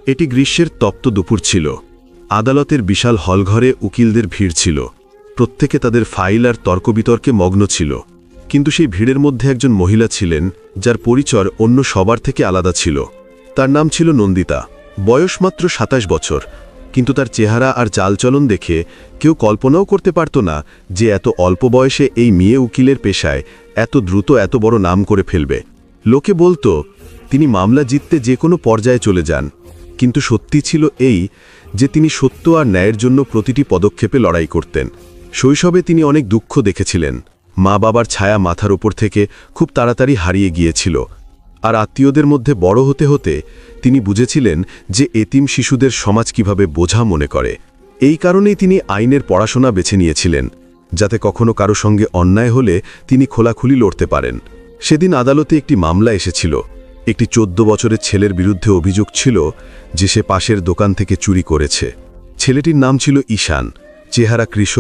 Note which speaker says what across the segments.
Speaker 1: এটি গ্রীষ্মের তপ্ত দুপুর ছিল। আদালতের বিশাল হলঘরে উকিলদের ভিড় ছিল। প্রত্যেকে তাদের ফাইল আর তর্কবিতর্কে মগ্ন ছিল। কিন্তু সেই ভিড়ের মধ্যে একজন মহিলা ছিলেন যার পরিচয় অন্য সবার থেকে আলাদা ছিল। তার নাম ছিল নন্দিতা। বয়স মাত্র ২৭ বছর, কিন্তু তার চেহারা আর চালচলন দেখে কেউ কল্পনাও করতে পারত না যে এত অল্প বয়সে এই মেয়ে উকিলের পেশায় এত দ্রুত এত বড় নাম করে ফেলবে। লোকে বলতো তিনি মামলা জিততে যে কোনো পর্যায়ে চলে যান, কিন্তু সত্যি ছিল এই যে তিনি সত্য আর ন্যায়ের জন্য প্রতিটি পদক্ষেপে লড়াই করতেন। শৈশবে তিনি অনেক দুঃখ দেখেছিলেন। মা বাবার ছায়া মাথার ওপর থেকে খুব তাড়াতাড়ি হারিয়ে গিয়েছিল, আর আত্মীয়দের মধ্যে বড় হতে হতে তিনি বুঝেছিলেন যে এতিম শিশুদের সমাজ কিভাবে বোঝা মনে করে। এই কারণেই তিনি আইনের পড়াশোনা বেছে নিয়েছিলেন, যাতে কখনো কারো সঙ্গে অন্যায় হলে তিনি খোলাখুলি লড়তে পারেন। সেদিন আদালতে একটি মামলা এসেছিল। একটি ১৪ বছরের ছেলের বিরুদ্ধে অভিযোগ ছিল যে সে পাশের দোকান থেকে চুরি করেছে। ছেলেটির নাম ছিল ঈশান। চেহারা কৃশ,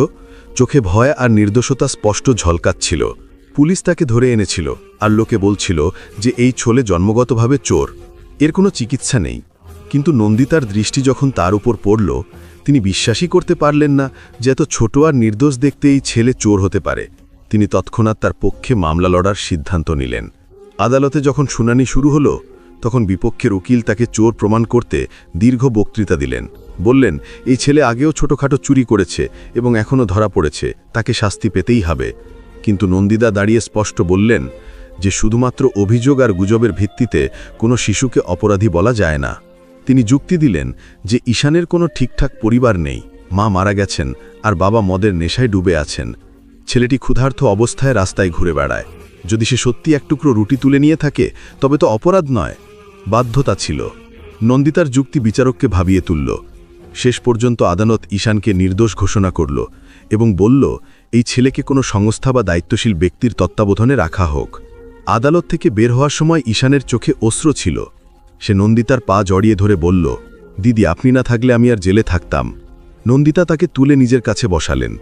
Speaker 1: চোখে ভয় আর নির্দোষতা স্পষ্ট ঝলকাচ্ছিল। পুলিশ তাকে ধরে এনেছিল, আর লোকে বলছিল যে এই ছেলে জন্মগতভাবে চোর, এর কোনো চিকিৎসা নেই। কিন্তু নন্দিতার দৃষ্টি যখন তার উপর পড়ল, তিনি বিশ্বাসই করতে পারলেন না যে এত ছোট আর নির্দোষ দেখতে এই ছেলে চোর হতে পারে। তিনি তৎক্ষণাৎ তার পক্ষে মামলা লড়ার সিদ্ধান্ত নিলেন। আদালতে যখন শুনানি শুরু হলো, তখন বিপক্ষের উকিল তাকে চোর প্রমাণ করতে দীর্ঘ বক্তৃতা দিলেন। বললেন এই ছেলে আগেও ছোটখাটো চুরি করেছে এবং এখনও ধরা পড়েছে, তাকে শাস্তি পেতেই হবে। কিন্তু নন্দিতা দাঁড়িয়ে স্পষ্ট বললেন যে শুধুমাত্র অভিযোগ আর গুজবের ভিত্তিতে কোনো শিশুকে অপরাধী বলা যায় না। তিনি যুক্তি দিলেন যে ঈশানের কোনো ঠিকঠাক পরিবার নেই, মা মারা গেছেন আর বাবা মদের নেশায় ডুবে আছেন। ছেলেটি ক্ষুধার্ত অবস্থায় রাস্তায় ঘুরে বেড়ায়। যদি সে সত্যি এক টুকরো রুটি তুলে নিয়ে থাকে তবে তো অপরাধ নয়, বাধ্যতা ছিল। নন্দিতার যুক্তি বিচারককে ভাবিয়ে তুলল। শেষ পর্যন্ত আদালত ঈশানকে নির্দোষ ঘোষণা করল এবং বলল এই ছেলেকে কোনো সংস্থা বা দায়িত্বশীল ব্যক্তির তত্ত্বাবধানে রাখা হোক। আদালত থেকে বের হওয়ার সময় ঈশানের চোখে অশ্রু ছিল। সে নন্দিতার পা জড়িয়ে ধরে বলল, দিদি, আপনি না থাকলে আমি আর জেলে থাকতাম। নন্দিতা তাকে তুলে নিজের কাছে বসালেন।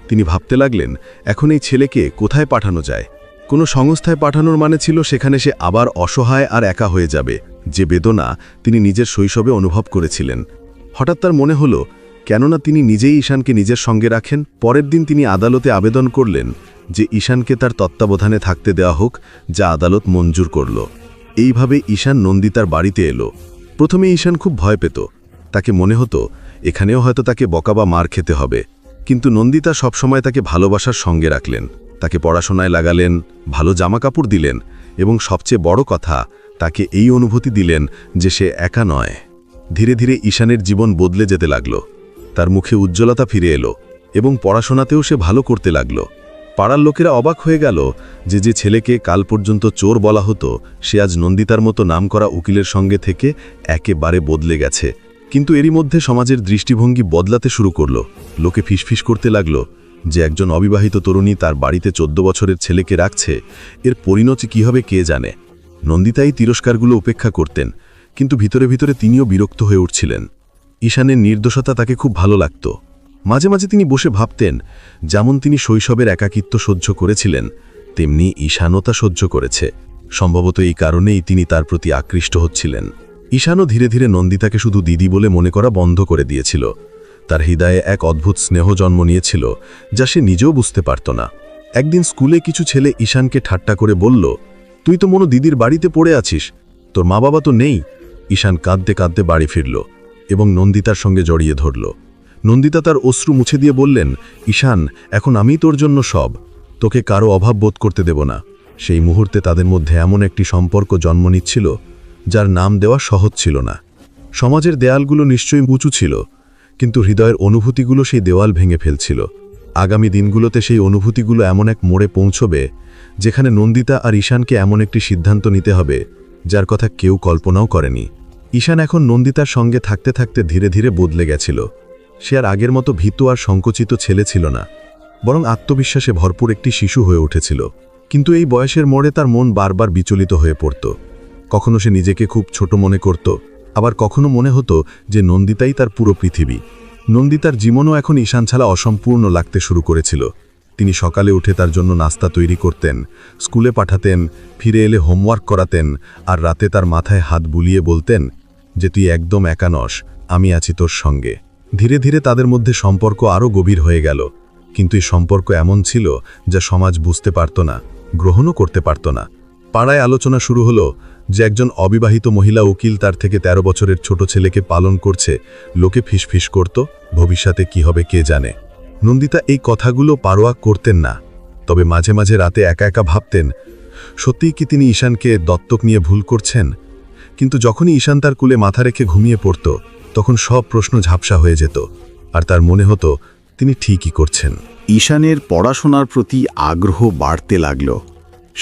Speaker 1: তিনি ভাবতে লাগলেন এখন এই ছেলেকে কোথায় পাঠানো যায়। কোনো সংস্থায় পাঠানোর মানে ছিল সেখানে সে আবার অসহায় আর একা হয়ে যাবে, যে বেদনা তিনি নিজের শৈশবে অনুভব করেছিলেন। হঠাৎ তার মনে হলো কেননা তিনি নিজেই ঈশানকে নিজের সঙ্গে রাখেন। পরের দিন তিনি আদালতে আবেদন করলেন যে ঈশানকে তার তত্ত্বাবধানে থাকতে দেওয়া হোক, যা আদালত মঞ্জুর করল। এইভাবে ঈশান নন্দিতার বাড়িতে এলো। প্রথমে ঈশান খুব ভয় পেত। তাকে মনে হতো এখানেও হয়তো তাকে বকা বা মার খেতে হবে। কিন্তু নন্দিতা সবসময় তাকে ভালোবাসার সঙ্গে রাখলেন, তাকে পড়াশোনায় লাগালেন, ভালো জামাকাপড় দিলেন এবং সবচেয়ে বড় কথা, তাকে এই অনুভূতি দিলেন যে সে একা নয়। ধীরে ধীরে ঈশানের জীবন বদলে যেতে লাগল। তার মুখে উজ্জ্বলতা ফিরে এলো এবং পড়াশোনাতেও সে ভালো করতে লাগল। পাড়ার লোকেরা অবাক হয়ে গেল যে যে ছেলেকে কাল পর্যন্ত চোর বলা হতো, সে আজ নন্দিতার মতো নামকরা উকিলের সঙ্গে থেকে একেবারে বদলে গেছে। কিন্তু এরই মধ্যে সমাজের দৃষ্টিভঙ্গি বদলাতে শুরু করল। লোকে ফিসফিস করতে লাগল যে একজন অবিবাহিত তরুণী তার বাড়িতে ১৪ বছরের ছেলেকে রাখছে, এর পরিণতি কী হবে কে জানে। নন্দিতাই তিরস্কারগুলো উপেক্ষা করতেন, কিন্তু ভিতরে ভিতরে তিনিও বিরক্ত হয়ে উঠছিলেন। ঈশানের নির্দোষতা তাকে খুব ভালো লাগত। মাঝে মাঝে তিনি বসে ভাবতেন যেমন তিনি শৈশবের একাকিত্ব সহ্য করেছিলেন, তেমনি ঈশানও তা সহ্য করেছে। সম্ভবত এই কারণেই তিনি তার প্রতি আকৃষ্ট হচ্ছিলেন। ঈশানও ধীরে ধীরে নন্দিতাকে শুধু দিদি বলে মনে করা বন্ধ করে দিয়েছিল। তার হৃদয়ে এক অদ্ভুত স্নেহ জন্ম নিয়েছিল, যা সে নিজেও বুঝতে পারত না। একদিন স্কুলে কিছু ছেলে ঈশানকে ঠাট্টা করে বলল, তুই তো মনো দিদির বাড়িতে পড়ে আছিস, তোর মা বাবা তো নেই। ঈশান কাঁদতে কাঁদতে বাড়ি ফিরল এবং নন্দিতার সঙ্গে জড়িয়ে ধরল। নন্দিতা তার অশ্রু মুছে দিয়ে বললেন, ঈশান, এখন আমি তোর জন্য সব, তোকে কারো অভাব বোধ করতে দেব না। সেই মুহূর্তে তাদের মধ্যে এমন একটি সম্পর্ক জন্ম নিচ্ছিল যার নাম দেওয়া সহজ ছিল না। সমাজের দেয়ালগুলো নিশ্চয়ই উঁচু ছিল, কিন্তু হৃদয়ের অনুভূতিগুলো সেই দেওয়াল ভেঙে ফেলছিল। আগামী দিনগুলোতে সেই অনুভূতিগুলো এমন এক মোড়ে পৌঁছবে যেখানে নন্দিতা আর ঈশানকে এমন একটি সিদ্ধান্ত নিতে হবে যার কথা কেউ কল্পনাও করেনি। ঈশান এখন নন্দিতার সঙ্গে থাকতে থাকতে ধীরে ধীরে বদলে গেছিল। সে আর আগের মতো ভীত আর সংকুচিত ছেলে ছিল না, বরং আত্মবিশ্বাসে ভরপুর একটি শিশু হয়ে উঠেছিল। কিন্তু এই বয়সের মোড়ে তার মন বারবার বিচলিত হয়ে পড়ত। কখনো সে নিজেকে খুব ছোট মনে করত, আবার কখনো মনে হতো যে নন্দিতাই তার পুরো পৃথিবী। নন্দিতার জীবনও এখন ঈশান ছাড়া অসম্পূর্ণ লাগতে শুরু করেছিল। তিনি সকালে উঠে তার জন্য নাস্তা তৈরি করতেন, স্কুলে পাঠাতেন, ফিরে এলে হোমওয়ার্ক করাতেন, আর রাতে তার মাথায় হাত বুলিয়ে বলতেন, যে তুই একদম একা নস, আমি আছি তোর সঙ্গে। ধীরে ধীরে তাদের মধ্যে সম্পর্ক আরও গভীর হয়ে গেল, কিন্তু এই সম্পর্ক এমন ছিল যা সমাজ বুঝতে পারত না, গ্রহণও করতে পারত না। পাড়ায় আলোচনা শুরু হলো যে একজন অবিবাহিত মহিলা উকিল তার থেকে ১৩ বছরের ছোট ছেলেকে পালন করছে। লোকে ফিসফিস করত, ভবিষ্যতে কি হবে কে জানে। নন্দিতা এই কথাগুলো পারোয়া করতেন না, তবে মাঝে মাঝে রাতে একা একা ভাবতেন, সত্যিই কি তিনি ঈশানকে দত্তক নিয়ে ভুল করছেন? কিন্তু যখনই ঈশান তার কুলে মাথা রেখে ঘুমিয়ে পড়ত, তখন সব প্রশ্ন ঝাপসা হয়ে যেত, আর তার মনে হতো তিনি ঠিকই করছেন।
Speaker 2: ঈশানের পড়াশোনার প্রতি আগ্রহ বাড়তে লাগল।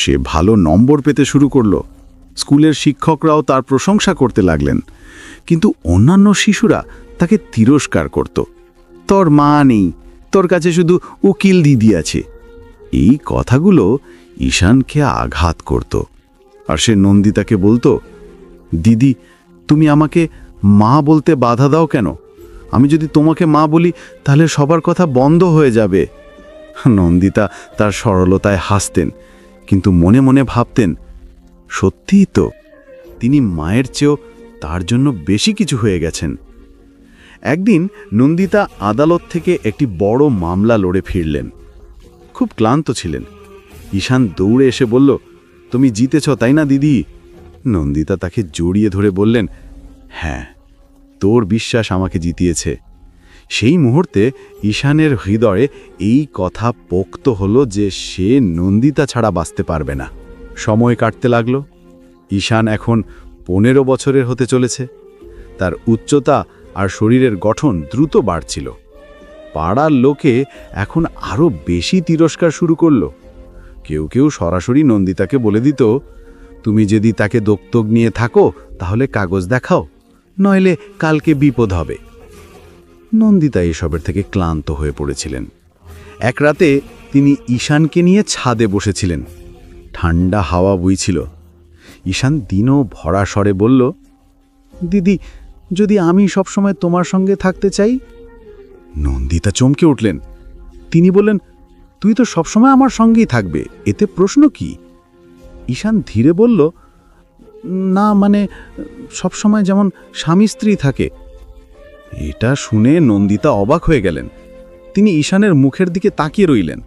Speaker 2: সে ভালো নম্বর পেতে শুরু করল। স্কুলের শিক্ষকরাও তার প্রশংসা করতে লাগলেন, কিন্তু অন্যান্য শিশুরা তাকে তিরস্কার করত। তোর মা নেই, তোর কাছে শুধু উকিল দিদি আছে। এই কথাগুলো ঈশানকে আঘাত করত। আর সে নন্দিতাকে বলতো, দিদি, তুমি আমাকে মা বলতে বাধা দাও কেন? আমি যদি তোমাকে মা বলি তাহলে সবার কথা বন্ধ হয়ে যাবে। নন্দিতা তার সরলতায় হাসতেন, কিন্তু মনে মনে ভাবতেন, সত্যিই তো, তিনি মায়ের চেয়েও তার জন্য বেশি কিছু হয়ে গেছেন। একদিন নন্দিতা আদালত থেকে একটি বড় মামলা লড়ে ফিরলেন। খুব ক্লান্ত ছিলেন। ঈশান দৌড়ে এসে বলল, তুমি জিতেছ তাই না দিদি? নন্দিতা তাকে জড়িয়ে ধরে বললেন, হ্যাঁ, তোর বিশ্বাস আমাকে জিতিয়েছে। সেই মুহূর্তে ঈশানের হৃদয়ে এই কথা পোক্ত হলো যে সে নন্দিতা ছাড়া বাঁচতে পারবে না। সময় কাটতে লাগলো। ঈশান এখন 15 বছরের হতে চলেছে। তার উচ্চতা আর শরীরের গঠন দ্রুত বাড়ছিল। পাড়ার লোকে এখন আরও বেশি তিরস্কার শুরু করল। কেউ কেউ সরাসরি নন্দিতাকে বলে দিত, তুমি যদি তাকে দত্তক নিয়ে থাকো তাহলে কাগজ দেখাও, নইলে কালকে বিপদ হবে। নন্দিতা এসবের থেকে ক্লান্ত হয়ে পড়েছিলেন। এক রাতে তিনি ঈশানকে নিয়ে ছাদে বসেছিলেন। ঠান্ডা হাওয়া বইছিল। ঈশান দিনও ভরা স্বরে বলল, দিদি, যদি আমি সবসময় তোমার সঙ্গে থাকতে চাই? নন্দিতা চমকে উঠলেন। তিনি বললেন, তুই তো সবসময় আমার সঙ্গেই থাকবে, এতে প্রশ্ন কি? ঈশান ধীরে বলল, না মানে সবসময় যেমন স্বামী স্ত্রী থাকে। এটা শুনে নন্দিতা অবাক হয়ে গেলেন। তিনি ঈশানের মুখের দিকে তাকিয়ে রইলেন।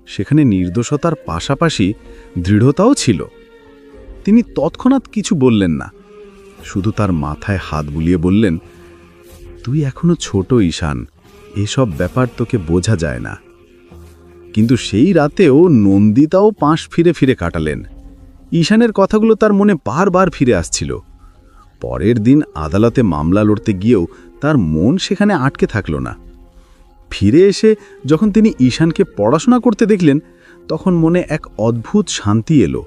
Speaker 2: সেখানে নির্দোষতার পাশাপাশি দৃঢ়তাও ছিল। তিনি তৎক্ষণাৎ কিছু বললেন না, শুধু তার মাথায় হাত বুলিয়ে বললেন, তুই এখনো ছোট ঈশান, এসব ব্যাপার তোকে বোঝা যায় না। কিন্তু সেই রাতেও নন্দিতাও পাশ ফিরে ফিরে কাটালেন। ঈশানের কথাগুলো তার মনে বারবার ফিরে আসছিল। পরের দিন আদালতে মামলা লড়তে গিয়েও তার মন সেখানে আটকে থাকল না। ফিরে এসে যখন তিনি ঈশানকে পড়াশোনা করতে দেখলেন, তখন মনে এক অদ্ভুত শান্তি এলো,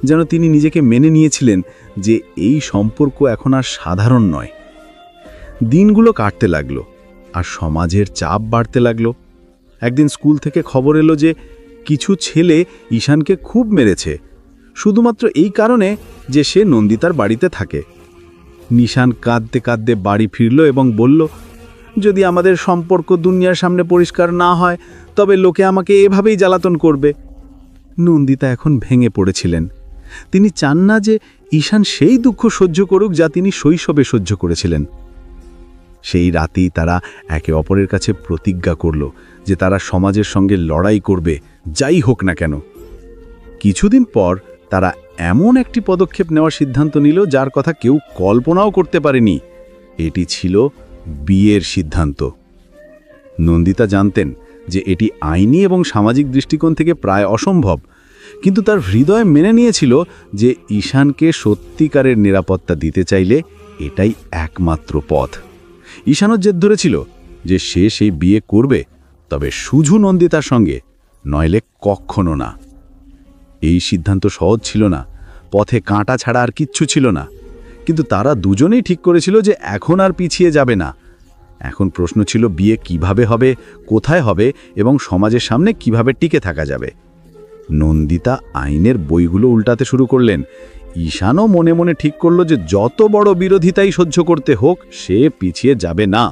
Speaker 2: যেন তিনি নিজেকে মেনে নিয়েছিলেন যে এই সম্পর্ক এখন আর সাধারণ নয়। দিনগুলো কাটতে লাগলো, আর সমাজের চাপ বাড়তে লাগলো। একদিন স্কুল থেকে খবর এলো যে কিছু ছেলে ঈশানকে খুব মেরেছে, শুধুমাত্র এই কারণে যে সে নন্দিতার বাড়িতে থাকে। ঈশান কাঁদতে কাঁদতে বাড়ি ফিরল এবং বলল, যদি আমাদের সম্পর্ক দুনিয়ার সামনে পরিষ্কার না হয় তবে লোকে আমাকে এভাবেই জ্বালাতন করবে। নন্দিতা এখন ভেঙে পড়েছিলেন। তিনি চান না যে ঈশান সেই দুঃখ সহ্য করুক যা তিনি শৈশবে সহ্য করেছিলেন। সেই রাতেই তারা একে অপরের কাছে প্রতিজ্ঞা করল যে তারা সমাজের সঙ্গে লড়াই করবে, যাই হোক না কেন। কিছুদিন পর তারা এমন একটি পদক্ষেপ নেওয়ার সিদ্ধান্ত নিল যার কথা কেউ কল্পনাও করতে পারেনি। এটি ছিল বিয়ের সিদ্ধান্ত। নন্দিতা জানতেন যে এটি আইনি এবং সামাজিক দৃষ্টিকোণ থেকে প্রায় অসম্ভব, কিন্তু তার হৃদয় মেনে নিয়েছিল যে ঈশানকে সত্যিকারের নিরাপত্তা দিতে চাইলে এটাই একমাত্র পথ। ঈশানও জেদ ধরেছিল যে সে সেই বিয়ে করবে, তবে শুধু নন্দিতার সঙ্গে, নইলে কখনো না। এই সিদ্ধান্ত সহজ ছিল না, পথে কাঁটা ছাড়া আর কিচ্ছু ছিল না, কিন্তু তারা দুজনেই ঠিক করেছিল যে এখন আর পিছিয়ে যাবে না। এখন প্রশ্ন ছিল বিয়ে কিভাবে হবে, কোথায় হবে এবং সমাজের সামনে কিভাবে টিকে থাকা যাবে। নন্দিতা আইনের বইগুলো উল্টাতে শুরু করলেন। ঈশানও মনে মনে ঠিক করল যে যত বড় বিরোধিতাই সহ্য করতে হোক, সে পিছিয়ে যাবে না।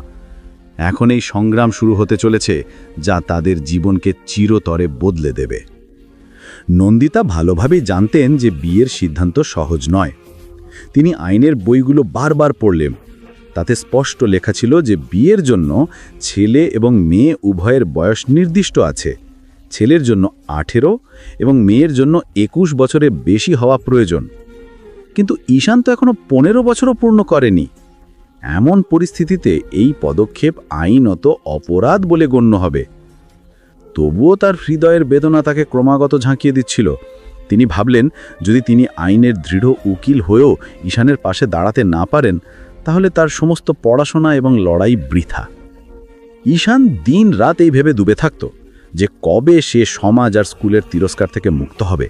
Speaker 2: এখন এই সংগ্রাম শুরু হতে চলেছে যা তাদের জীবনকে চিরতরে বদলে দেবে। নন্দিতা ভালোভাবেই জানতেন যে বিয়ের সিদ্ধান্ত সহজ নয়, তিনি আইনের বইগুলো বারবার পড়লেন। তাতে স্পষ্ট লেখা ছিল যে বিয়ের জন্য ছেলে এবং মেয়ে উভয়ের বয়স নির্দিষ্ট আছে। ছেলের জন্য 18 এবং মেয়ের জন্য 21 বছরের বেশি হওয়া প্রয়োজন। কিন্তু ঈশান তো এখনো 15 বছরও পূর্ণ করেনি। এমন পরিস্থিতিতে এই পদক্ষেপ আইনত অপরাধ বলে গণ্য হবে। তবুও তার হৃদয়ের বেদনা তাকে ক্রমাগত ঝাঁকিয়ে দিচ্ছিল। তিনি ভাবলেন, যদি তিনি আইনের দৃঢ় উকিল হয়েও ঈশানের পাশে দাঁড়াতে না পারেন, তাহলে তার সমস্ত পড়াশোনা এবং লড়াই বৃথা। ঈশান দিন রাত এই ভেবে ডুবে থাকত যে কবে সে সমাজ আর স্কুলের তিরস্কার থেকে মুক্ত হবে।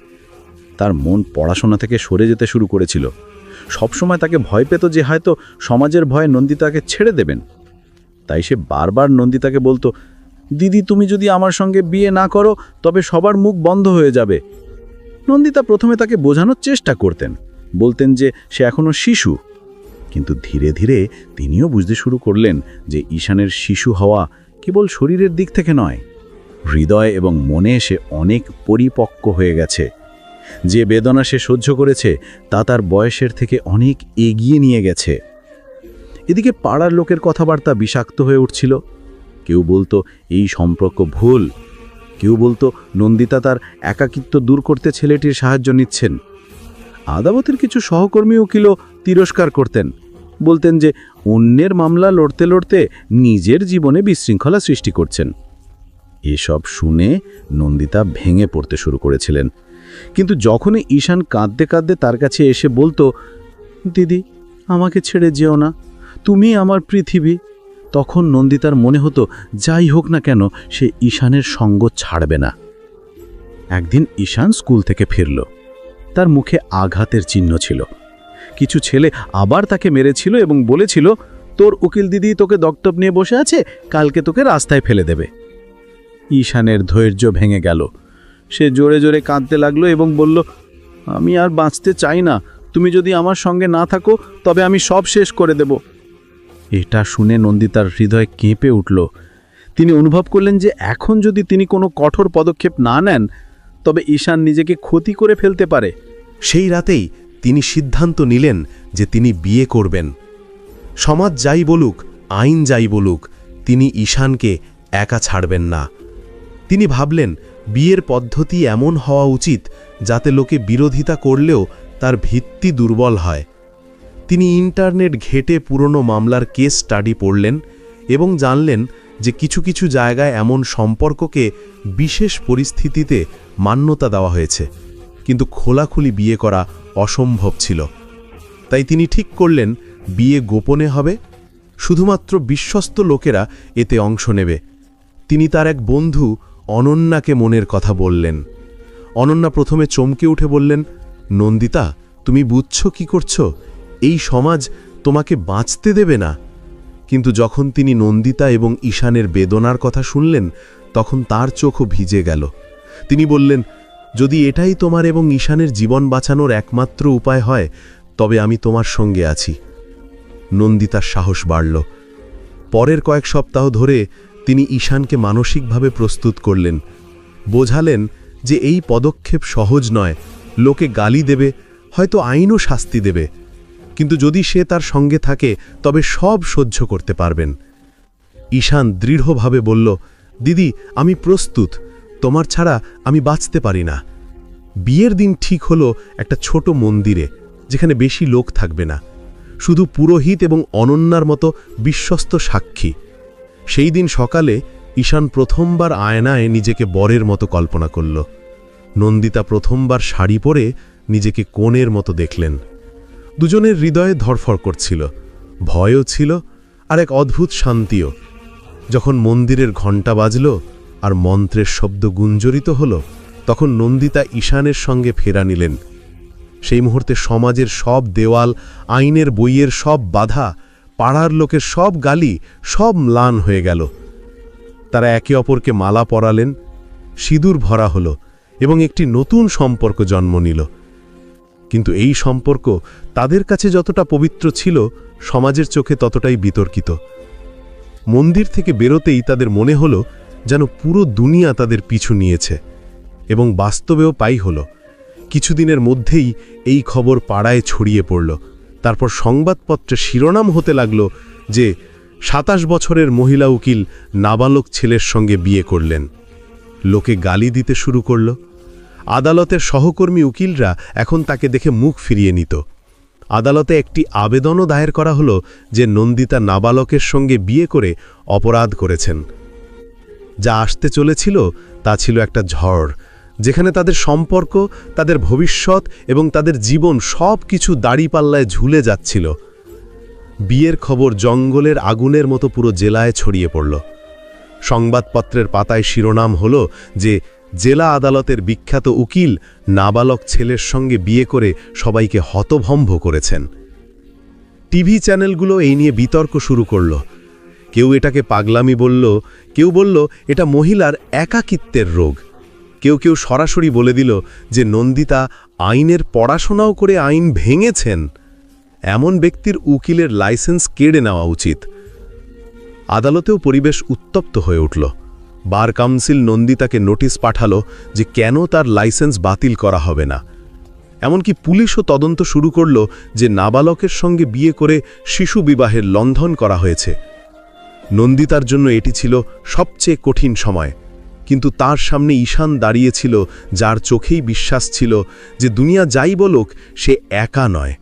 Speaker 2: তার মন পড়াশোনা থেকে সরে যেতে শুরু করেছিল। সবসময় তাকে ভয় পেত যে হয়তো সমাজের ভয়ে নন্দিতাকে ছেড়ে দেবেন। তাই সে বারবার নন্দিতাকে বলতো, দিদি, তুমি যদি আমার সঙ্গে বিয়ে না করো তবে সবার মুখ বন্ধ হয়ে যাবে। নন্দিতা প্রথমে তাকে বোঝানোর চেষ্টা করতেন, বলতেন যে সে এখনও শিশু। কিন্তু ধীরে ধীরে তিনিও বুঝতে শুরু করলেন যে ঈশানের শিশু হওয়া কেবল শরীরের দিক থেকে নয়, হৃদয় এবং মনে সে অনেক পরিপক্ক হয়ে গেছে। যে বেদনা সে সহ্য করেছে তা তার বয়সের থেকে অনেক এগিয়ে নিয়ে গেছে। এদিকে পাড়ার লোকের কথাবার্তা বিষাক্ত হয়ে উঠছিল। কেউ বলতো এই সম্পর্ক ভুল, কেউ বলতো নন্দিতা তার একাকিত্ব দূর করতে ছেলেটির সাহায্য নিচ্ছেন। আদালতের কিছু সহকর্মী উকিলও তিরস্কার করতেন, বলতেন যে অন্যের মামলা লড়তে লড়তে নিজের জীবনে বিশৃঙ্খলা সৃষ্টি করছেন। এসব শুনে নন্দিতা ভেঙে পড়তে শুরু করেছিলেন। কিন্তু যখনই ঈশান কাঁদতে কাঁদতে তার কাছে এসে বলতো, দিদি, আমাকে ছেড়ে যেও না, তুমি আমার পৃথিবী, তখন নন্দিতার মনে হতো যাই হোক না কেন সে ঈশানের সঙ্গ ছাড়বে না। একদিন ঈশান স্কুল থেকে ফিরল। তার মুখে আঘাতের চিহ্ন ছিল। কিছু ছেলে আবার তাকে মেরেছিল এবং বলেছিল, তোর উকিল দিদি তোকে দত্তক নিয়ে বসে আছে, কালকে তোকে রাস্তায় ফেলে দেবে। ঈশানের ধৈর্য ভেঙে গেল। সে জোরে জোরে কাঁদতে লাগলো এবং বলল, আমি আর বাঁচতে চাই না, তুমি যদি আমার সঙ্গে না থাকো তবে আমি সব শেষ করে দেব। এটা শুনে নন্দিতার হৃদয় কেঁপে উঠল। তিনি অনুভব করলেন যে এখন যদি তিনি কোনো কঠোর পদক্ষেপ না নেন তবে ঈশান নিজেকে ক্ষতি করে ফেলতে পারে।
Speaker 1: সেই রাতেই তিনি সিদ্ধান্ত নিলেন যে তিনি বিয়ে করবেন। সমাজ যাই বলুক, আইন যাই বলুক, তিনি ঈশানকে একা ছাড়বেন না। তিনি ভাবলেন, বিয়ের পদ্ধতি এমন হওয়া উচিত যাতে লোকে বিরোধিতা করলেও তার ভিত্তি দুর্বল হয়। তিনি ইন্টারনেট ঘেঁটে পুরনো মামলার কেস স্টাডি পড়লেন এবং জানলেন যে কিছু কিছু জায়গায় এমন সম্পর্ককে বিশেষ পরিস্থিতিতে মান্যতা দেওয়া হয়েছে, কিন্তু খোলাখুলি বিয়ে করা অসম্ভব ছিল। তাই তিনি ঠিক করলেন বিয়ে গোপনে হবে, শুধুমাত্র বিশ্বস্ত লোকেরা এতে অংশ নেবে। তিনি তার এক বন্ধু অনন্যাকে মনের কথা বললেন। অনন্যা প্রথমে চমকে উঠে বললেন, নন্দিতা, তুমি বুঝছো কি করছো? এই সমাজ তোমাকে বাঁচতে দেবে না। কিন্তু যখন তিনি নন্দিতা এবং ঈশানের বেদনার কথা শুনলেন তখন তার চোখও ভিজে গেল। তিনি বললেন, যদি এটাই তোমার এবং ঈশানের জীবন বাঁচানোর একমাত্র উপায় হয় তবে আমি তোমার সঙ্গে আছি। নন্দিতার সাহস বাড়ল। পরের কয়েক সপ্তাহ ধরে তিনি ঈশানকে মানসিকভাবে প্রস্তুত করলেন, বোঝালেন যে এই পদক্ষেপ সহজ নয়, লোকে গালি দেবে, হয়তো আইনও শাস্তি দেবে, কিন্তু যদি সে তার সঙ্গে থাকে তবে সব সহ্য করতে পারবেন। ঈশান দৃঢ়ভাবে বলল, দিদি, আমি প্রস্তুত, তোমার ছাড়া আমি বাঁচতে পারি না। বিয়ের দিন ঠিক হলো একটা ছোট মন্দিরে, যেখানে বেশি লোক থাকবে না, শুধু পুরোহিত এবং অনন্যার মতো বিশ্বস্ত সাক্ষী। সেই দিন সকালে ঈশান প্রথমবার আয়নায় নিজেকে বরের মতো কল্পনা করল। নন্দিতা প্রথমবার শাড়ি পরে নিজেকে কনের মতো দেখলেন। দুজনের হৃদয়ে ধড়ফড় করছিল, ভয়ও ছিল আর এক অদ্ভুত শান্তিও। যখন মন্দিরের ঘণ্টা বাজল আর মন্ত্রের শব্দ গুঞ্জরিত হল, তখন নন্দিতা ঈশানের সঙ্গে ফেরা নিলেন। সেই মুহূর্তে সমাজের সব দেওয়াল, আইনের বইয়ের সব বাধা, পাড়ার লোকের সব গালি, সব ম্লান হয়ে গেল। তারা একে অপরকে মালা পরালেন, সিঁদুর ভরা হলো এবং একটি নতুন সম্পর্ক জন্ম নিল। কিন্তু এই সম্পর্ক তাদের কাছে যতটা পবিত্র ছিল, সমাজের চোখে ততটাই বিতর্কিত। মন্দির থেকে বেরোতেই তাদের মনে হলো যেন পুরো দুনিয়া তাদের পিছু নিয়েছে, এবং বাস্তবেও পাই হলো। কিছুদিনের মধ্যেই এই খবর পাড়ায় ছড়িয়ে পড়ল। তারপর সংবাদপত্রে শিরোনাম হতে লাগল যে ২৭ বছরের মহিলা উকিল নাবালক ছেলের সঙ্গে বিয়ে করলেন। লোকে গালি দিতে শুরু করল। আদালতের সহকর্মী উকিলরা এখন তাকে দেখে মুখ ফিরিয়ে নিত। আদালতে একটি আবেদনও দায়ের করা হলো যে নন্দিতা নাবালকের সঙ্গে বিয়ে করে অপরাধ করেছেন। যা আসতে চলেছিল তা ছিল একটা ঝড়, যেখানে তাদের সম্পর্ক, তাদের ভবিষ্যৎ এবং তাদের জীবন সব কিছু দাড়িপাল্লায় ঝুলে যাচ্ছিল। বিয়ের খবর জঙ্গলের আগুনের মতো পুরো জেলায় ছড়িয়ে পড়ল। সংবাদপত্রের পাতায় শিরোনাম হল যে জেলা আদালতের বিখ্যাত উকিল নাবালক ছেলের সঙ্গে বিয়ে করে সবাইকে হতভম্ব করেছেন। টিভি চ্যানেলগুলো এই নিয়ে বিতর্ক শুরু করল। কেউ এটাকে পাগলামি বলল, কেউ বলল এটা মহিলার একাকিত্বের রোগ। কেউ কেউ সরাসরি বলে দিল যে নন্দিতা আইনের পড়াশোনাও করে আইন ভেঙেছেন। এমন ব্যক্তির উকিলের লাইসেন্স কেড়ে নেওয়া উচিত। আদালতেও পরিবেশ উত্তপ্ত হয়ে উঠল। বার কাউন্সিল নন্দিতাকে নোটিশ পাঠালো যে কেন তার লাইসেন্স বাতিল করা হবে না। এমনকি পুলিশও তদন্ত শুরু করল যে নাবালকের সঙ্গে বিয়ে করে শিশু বিবাহের লঙ্ঘন করা হয়েছে। নন্দিতার জন্য এটি ছিল সবচেয়ে কঠিন সময়, কিন্তু তার সামনে ঈশান দাঁড়িয়েছিল, যার চোখেই বিশ্বাস ছিল যে দুনিয়া যাই বলুক সে একা নয়।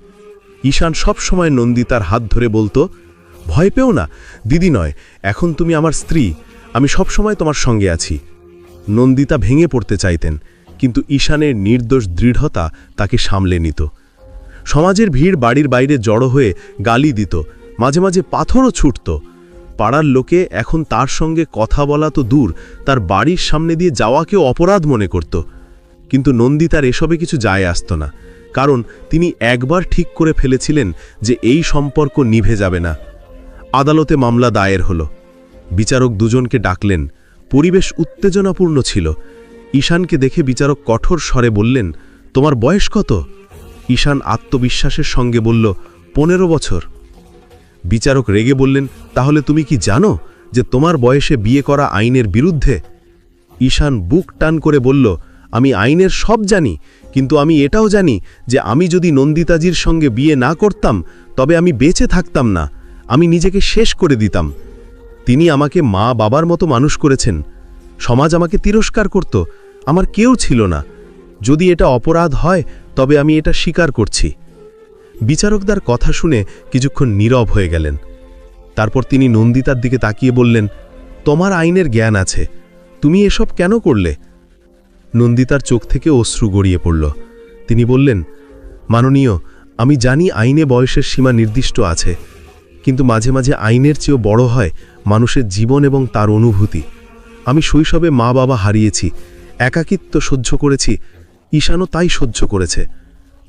Speaker 1: ঈশান সব সময় নন্দিতার হাত ধরে বলতো, ভয় পেও না দিদি, নয়, এখন তুমি আমার স্ত্রী, আমি সব সময় তোমার সঙ্গে আছি। নন্দিতা ভেঙে পড়তে চাইতেন, কিন্তু ঈশানের নির্দোষ দৃঢ়তা তাকে সামলে নিত। সমাজের ভিড় বাড়ির বাইরে জড়ো হয়ে গালি দিত, মাঝে মাঝে পাথরও ছুটত। পাড়ার লোকে এখন তার সঙ্গে কথা বলা তো দূর, তার বাড়ির সামনে দিয়ে যাওয়াকেও অপরাধ মনে করত। কিন্তু নন্দিতার এসবে কিছু যায় আসত না, কারণ তিনি একবার ঠিক করে ফেলেছিলেন যে এই সম্পর্ক নিভে যাবে না। আদালতে মামলা দায়ের হলো। বিচারক দুজনকে ডাকলেন। পরিবেশ উত্তেজনাপূর্ণ ছিল। ঈশানকে দেখে বিচারক কঠোর স্বরে বললেন, তোমার বয়স কত? ঈশান আত্মবিশ্বাসের সঙ্গে বলল, 15 বছর। বিচারক রেগে বললেন, তাহলে তুমি কি জানো যে তোমার বয়সে বিয়ে করা আইনের বিরুদ্ধে? ঈশান বুক টান করে বলল, আমি আইনের সব জানি, কিন্তু আমি এটাও জানি যে আমি যদি নন্দিতাজির সঙ্গে বিয়ে না করতাম তবে আমি বেঁচে থাকতাম না, আমি নিজেকে শেষ করে দিতাম। তিনি আমাকে মা বাবার মতো মানুষ করেছেন। সমাজ আমাকে তিরস্কার করত, আমার কেউ ছিল না। যদি এটা অপরাধ হয় তবে আমি এটা স্বীকার করছি। বিচারকদার কথা শুনে কিছুক্ষণ নীরব হয়ে গেলেন। তারপর তিনি নন্দিতার দিকে তাকিয়ে বললেন, তোমার আইনের জ্ঞান আছে, তুমি এসব কেন করলে? নন্দিতার চোখ থেকে অশ্রু গড়িয়ে পড়ল। তিনি বললেন, মাননীয়, আমি জানি আইনে বয়সের সীমা নির্দিষ্ট আছে, কিন্তু মাঝে মাঝে আইনের চেয়েও বড় হয় মানুষের জীবন এবং তার অনুভূতি। আমি শৈশবে মা বাবা হারিয়েছি, একাকিত্ব সহ্য করেছি, ঈশানও তাই সহ্য করেছে।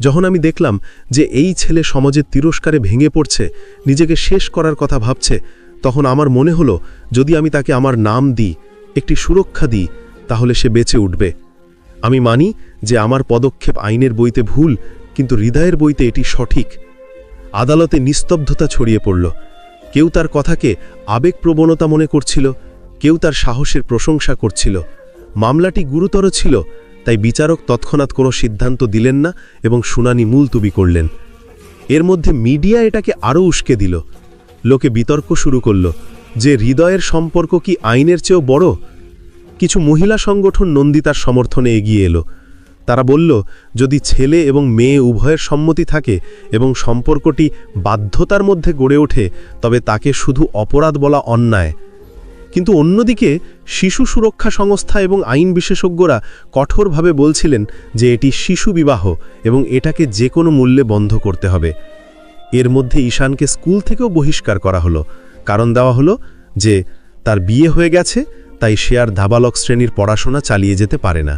Speaker 1: যখন আমি দেখলাম যে এই ছেলে সমাজের তিরস্কারে ভেঙে পড়ছে, নিজেকে শেষ করার কথা ভাবছে, তখন আমার মনে হলো যদি আমি তাকে আমার নাম দিই, একটি সুরক্ষা দিই, তাহলে সে বেঁচে উঠবে। আমি মানি যে আমার পদক্ষেপ আইনের বইতে ভুল, কিন্তু হৃদয়ের বইতে এটি সঠিক। আদালতে নিস্তব্ধতা ছড়িয়ে পড়ল। কেউ তার কথাকে আবেগপ্রবণতা মনে করছিল, কেউ তার সাহসের প্রশংসা করছিল। মামলাটি গুরুতর ছিল, তাই বিচারক তৎক্ষণাৎ কোনো সিদ্ধান্ত দিলেন না এবং শুনানি মুলতবি করলেন। এর মধ্যে মিডিয়া এটাকে আরও উস্কে দিল। লোকে বিতর্ক শুরু করল যে হৃদয়ের সম্পর্ক কি আইনের চেয়েও বড়? কিছু মহিলা সংগঠন নন্দিতার সমর্থনে এগিয়ে এলো। তারা বলল, যদি ছেলে এবং মেয়ে উভয়ের সম্মতি থাকে এবং সম্পর্কটি বাধ্যতার মধ্যে গড়ে ওঠে, তবে তাকে শুধু অপরাধ বলা অন্যায়। কিন্তু অন্যদিকে শিশু সুরক্ষা সংস্থা এবং আইন বিশেষজ্ঞরা কঠোরভাবে বলছিলেন যে এটি শিশু বিবাহ এবং এটাকে যে কোনো মূল্যে বন্ধ করতে হবে। এর মধ্যে ঈশানকে স্কুল থেকেও বহিষ্কার করা হলো। কারণ দেওয়া হলো যে তার বিয়ে হয়ে গেছে, তাই সে আর নাবালক শ্রেণীর পড়াশোনা চালিয়ে যেতে পারে না।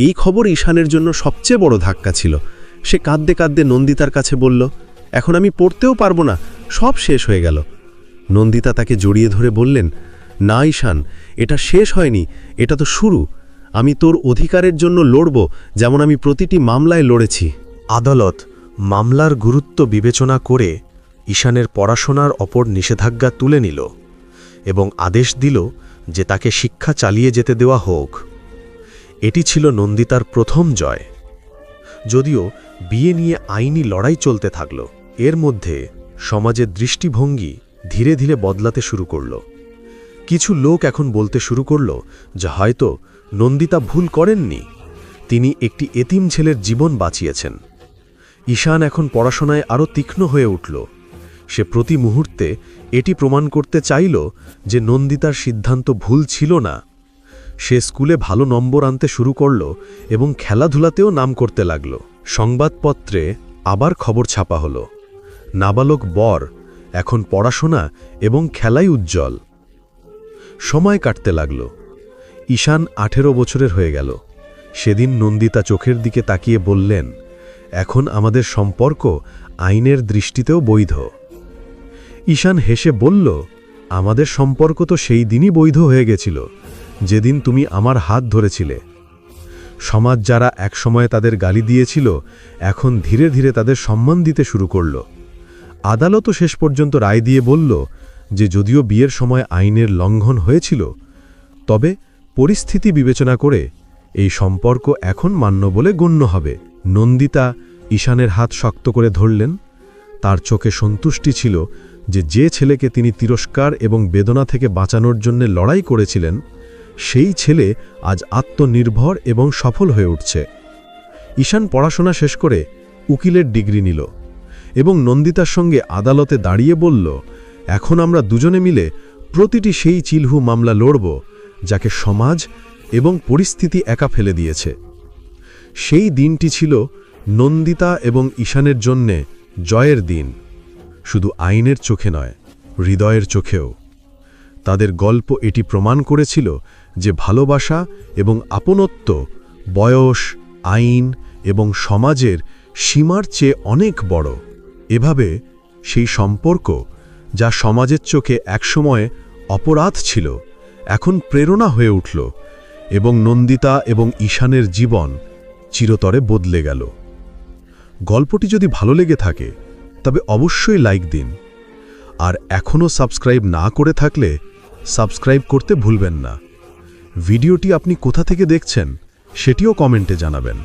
Speaker 1: এই খবর ঈশানের জন্য সবচেয়ে বড় ধাক্কা ছিল। সে কাঁদতে কাঁদতে নন্দিতার কাছে বলল, এখন আমি পড়তেও পারবো না, সব শেষ হয়ে গেল। নন্দিতা তাকে জড়িয়ে ধরে বললেন, না ঈশান, এটা শেষ হয়নি, এটা তো শুরু। আমি তোর অধিকারের জন্য লড়ব, যেমন আমি প্রতিটি মামলায় লড়েছি।
Speaker 3: আদালত মামলার গুরুত্ব বিবেচনা করে ঈশানের পড়াশোনার ওপর নিষেধাজ্ঞা তুলে নিল এবং আদেশ দিল যে তাকে শিক্ষা চালিয়ে যেতে দেওয়া হোক। এটি ছিল নন্দিতার প্রথম জয়। যদিও বিয়ে নিয়ে আইনি লড়াই চলতে থাকল, এর মধ্যে সমাজের দৃষ্টিভঙ্গি ধীরে ধীরে বদলাতে শুরু করল। কিছু লোক এখন বলতে শুরু করল যে হয়তো নন্দিতা ভুল করেননি, তিনি একটি এতিম ছেলের জীবন বাঁচিয়েছেন। ঈশান এখন পড়াশোনায় আরও তীক্ষ্ণ হয়ে উঠল। সে প্রতি মুহূর্তে এটি প্রমাণ করতে চাইল যে নন্দিতার সিদ্ধান্ত ভুল ছিল না। সে স্কুলে ভালো নম্বর আনতে শুরু করল এবং খেলাধুলাতেও নাম করতে লাগল। সংবাদপত্রে আবার খবর ছাপা হলো, নাবালক বর এখন পড়াশোনা এবং খেলাই উজ্জ্বল। সময় কাটতে লাগল। ঈশান 18 বছরের হয়ে গেল। সেদিন নন্দিতা চোখের দিকে তাকিয়ে বললেন, এখন আমাদের সম্পর্ক আইনের দৃষ্টিতেও বৈধ। ঈশান হেসে বলল, আমাদের সম্পর্ক তো সেই দিনই বৈধ হয়ে গেছিল যেদিন তুমি আমার হাত ধরেছিলে। সমাজ যারা একসময় তাদের গালি দিয়েছিল, এখন ধীরে ধীরে তাদের সম্মান দিতে শুরু করল। আদালতও শেষ পর্যন্ত রায় দিয়ে বলল যে যদিও বিয়ের সময় আইনের লঙ্ঘন হয়েছিল, তবে পরিস্থিতি বিবেচনা করে এই সম্পর্ক এখন মান্য বলে গণ্য হবে। নন্দিতা ঈশানের হাত শক্ত করে ধরলেন। তার চোখে সন্তুষ্টি ছিল যে ছেলেকে তিনি তিরস্কার এবং বেদনা থেকে বাঁচানোর জন্য লড়াই করেছিলেন, সেই ছেলে আজ আত্মনির্ভর এবং সফল হয়ে উঠছে। ঈশান পড়াশোনা শেষ করে উকিলের ডিগ্রি নিল এবং নন্দিতার সঙ্গে আদালতে দাঁড়িয়ে বলল, এখন আমরা দুজনে মিলে প্রতিটি সেই চিলহু মামলা লড়ব যাকে সমাজ এবং পরিস্থিতি একা ফেলে দিয়েছে। সেই দিনটি ছিল নন্দিতা এবং ঈশানের জন্যে জয়ের দিন, শুধু আইনের চোখে নয়, হৃদয়ের চোখেও। তাদের গল্প এটি প্রমাণ করেছিল যে ভালোবাসা এবং আপনত্ব বয়স, আইন এবং সমাজের সীমার চেয়ে অনেক বড়। এভাবে সেই সম্পর্ক, যা সমাজের চোখে একসময় অপরাধ ছিল, এখন প্রেরণা হয়ে উঠল এবং নন্দিতা এবং ঈশানের জীবন চিরতরে বদলে গেল। গল্পটি যদি ভালো লেগে থাকে তবে অবশ্যই লাইক দিন, আর এখনও সাবস্ক্রাইব না করে থাকলে সাবস্ক্রাইব করতে ভুলবেন না। ভিডিওটি আপনি কোথা থেকে দেখছেন সেটিও কমেন্টে জানাবেন।